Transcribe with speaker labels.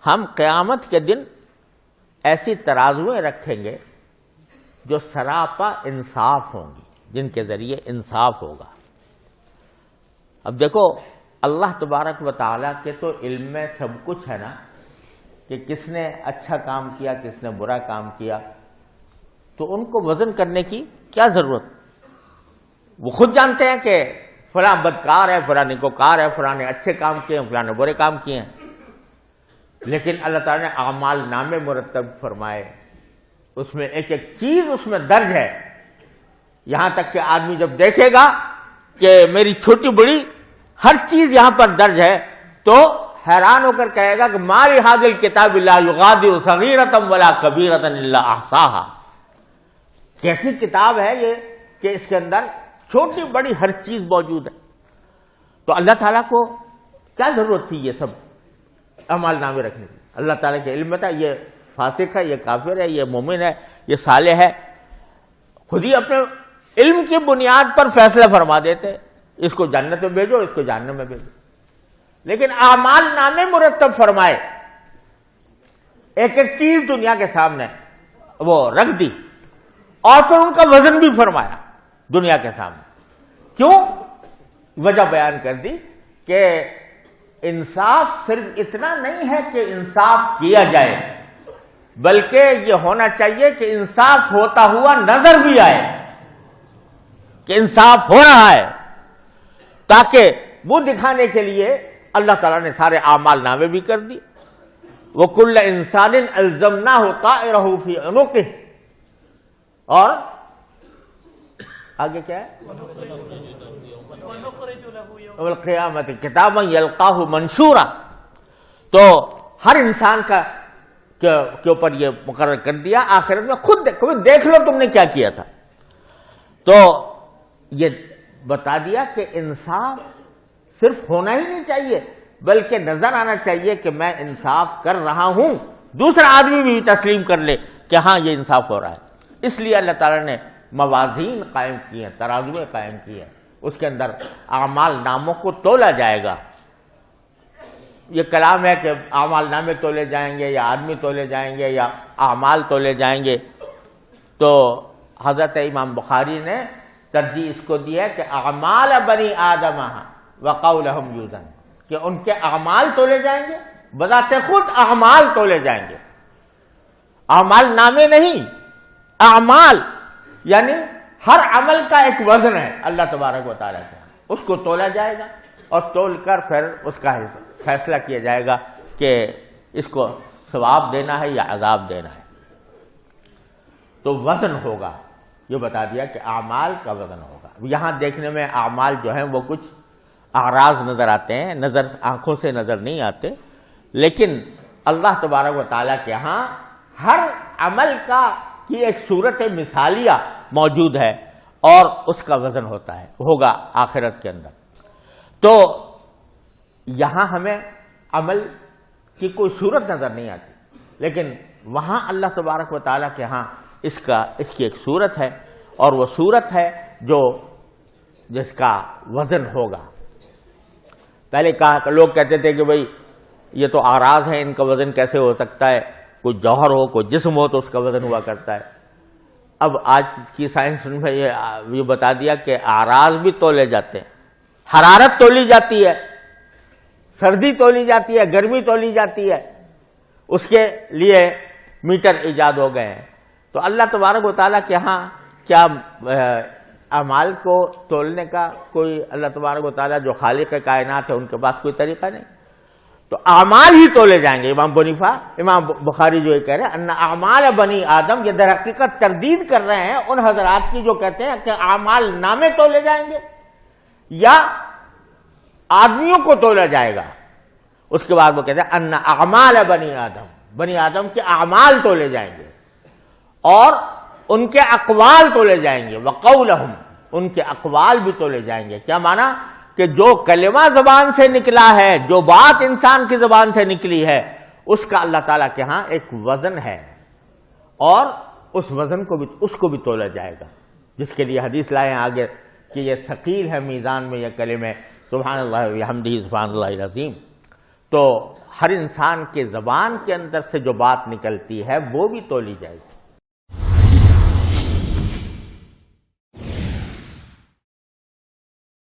Speaker 1: ہم قیامت کے دن ایسی ترازویں رکھیں گے جو سراپا انصاف ہوں گی، جن کے ذریعے انصاف ہوگا۔ اب دیکھو اللہ تبارک و تعالیٰ کے تو علم میں سب کچھ ہے نا، کہ کس نے اچھا کام کیا کس نے برا کام کیا، تو ان کو وزن کرنے کی کیا ضرورت؟ وہ خود جانتے ہیں کہ فلاں بدکار ہے، فلاں نیکوکار ہے، فلاں نے اچھے کام کیے ہیں، فلاں نے برے کام کیے ہیں، لیکن اللہ تعالیٰ نے اعمال نامے مرتب فرمائے، اس میں ایک ایک چیز اس میں درج ہے، یہاں تک کہ آدمی جب دیکھے گا کہ میری چھوٹی بڑی ہر چیز یہاں پر درج ہے تو حیران ہو کر کہے گا کہ مالی حاضل کتاب لا یغادر صغیرۃ ولا کبیرۃ الا احصاها، کیسی کتاب ہے یہ کہ اس کے اندر چھوٹی بڑی ہر چیز موجود ہے۔ تو اللہ تعالیٰ کو کیا ضرورت تھی یہ سب اعمال نامے رکھنے کی؟ اللہ تعالیٰ کے علم میں تھا یہ فاسق ہے، یہ کافر ہے، یہ مومن ہے، یہ صالح ہے، خود ہی اپنے علم کی بنیاد پر فیصلہ فرما دیتے، اس کو جنت میں بھیجو، اس کو جہنم میں بھیجو، لیکن اعمال نامے مرتب فرمائے، ایک ایک چیز دنیا کے سامنے وہ رکھ دی، اور پھر ان کا وزن بھی فرمایا دنیا کے سامنے۔ کیوں؟ وجہ بیان کر دی کہ انصاف صرف اتنا نہیں ہے کہ انصاف کیا جائے، بلکہ یہ ہونا چاہیے کہ انصاف ہوتا ہوا نظر بھی آئے کہ انصاف ہو رہا ہے، تاکہ وہ دکھانے کے لیے اللہ تعالیٰ نے سارے اعمال نامے بھی کر دی۔ وَكُلَّ إِنسَانٍ أَلْزَمْنَاهُ طَائِرَهُ فِي عُنُقِهِ، اور آگے کیا ہے؟ وَالْقِيَامَةِ كِتَابًا يَلْقَاهُ مَنْشُورًا، تو ہر انسان کے اوپر یہ مقرر کر دیا آخرت میں خود دیکھ لو تم نے کیا کیا تھا۔ تو یہ بتا دیا کہ انصاف صرف ہونا ہی نہیں چاہیے بلکہ نظر آنا چاہیے کہ میں انصاف کر رہا ہوں، دوسرا آدمی بھی تسلیم کر لے کہ ہاں یہ انصاف ہو رہا ہے۔ اس لیے اللہ تعالیٰ نے موازین قائم کیے ہیں، ترازویں قائم کیے ہیں، اس کے اندر اعمال ناموں کو تولا جائے گا۔ یہ کلام ہے کہ اعمال نامے تولے جائیں گے یا آدمی تولے جائیں گے یا اعمال تولے جائیں گے، تو حضرت امام بخاری نے ترجیح اس کو دی ہے کہ اعمال بنی آدم وقولہم یوزن، کہ ان کے اعمال تولے جائیں گے، بذات خود اعمال تولے جائیں گے، اعمال نامے نہیں، اعمال یعنی ہر عمل کا ایک وزن ہے اللہ تبارک و تعالیٰ کا، اس کو تولا جائے گا اور تول کر پھر اس کا فیصلہ کیا جائے گا کہ اس کو ثواب دینا ہے یا عذاب دینا ہے۔ تو وزن ہوگا، یہ بتا دیا کہ اعمال کا وزن ہوگا۔ یہاں دیکھنے میں اعمال جو ہیں وہ کچھ اعراض نظر آتے ہیں، نظر آنکھوں سے نظر نہیں آتے، لیکن اللہ تبارک و تعالیٰ کے ہاں ہر عمل کی ایک صورت مثالیہ موجود ہے اور اس کا وزن ہوتا ہے، ہوگا آخرت کے اندر۔ تو یہاں ہمیں عمل کی کوئی صورت نظر نہیں آتی، لیکن وہاں اللہ تبارک و تعالیٰ کے ہاں اس کی ایک صورت ہے، اور وہ صورت ہے جس کا وزن ہوگا۔ پہلے کہا لوگ کہتے تھے کہ بھئی یہ تو اعراض ہیں، ان کا وزن کیسے ہو سکتا ہے، کوئی جوہر ہو کوئی جسم ہو تو اس کا وزن ہوا کرتا ہے۔ اب آج کی سائنس میں یہ بتا دیا کہ اعراض بھی تولے جاتے ہیں، حرارت تولی جاتی ہے، سردی تولی جاتی ہے، گرمی تولی جاتی ہے، اس کے لیے میٹر ایجاد ہو گئے ہیں۔ تو اللہ تبارک و تعالیٰ کے ہاں کیا اعمال کو تولنے کا کوئی، اللہ تبارک و تعالیٰ جو خالق کائنات ہے ان کے پاس کوئی طریقہ نہیں، تو اعمال ہی تولے جائیں گے۔ امام بخاری جو یہ کہہ رہے ہیں ان اعمال بنی آدم، یہ در حقیقت تردید کر رہے ہیں ان حضرات کی جو کہتے ہیں کہ اعمال نامے تولے جائیں گے یا آدمیوں کو تولا جائے گا۔ اس کے بعد وہ کہتے ہیں ان اعمال بنی آدم، بنی آدم کے اعمال تولے جائیں گے اور ان کے اقوال تولے جائیں گے، وقولہم، ان کے اقوال بھی تولے جائیں گے۔ کیا معنی؟ کہ جو کلمہ زبان سے نکلا ہے، جو بات انسان کی زبان سے نکلی ہے، اس کا اللہ تعالیٰ کے ہاں ایک وزن ہے، اور اس وزن کو بھی تولا جائے گا، جس کے لیے حدیث لائے ہیں آگے کہ یہ ثقیل ہے میزان میں یہ کلمے، سبحان اللہ وبحمدہ سبحان اللہ العظیم۔ تو ہر انسان کے زبان کے اندر سے جو بات نکلتی ہے وہ بھی تولی جائے گی۔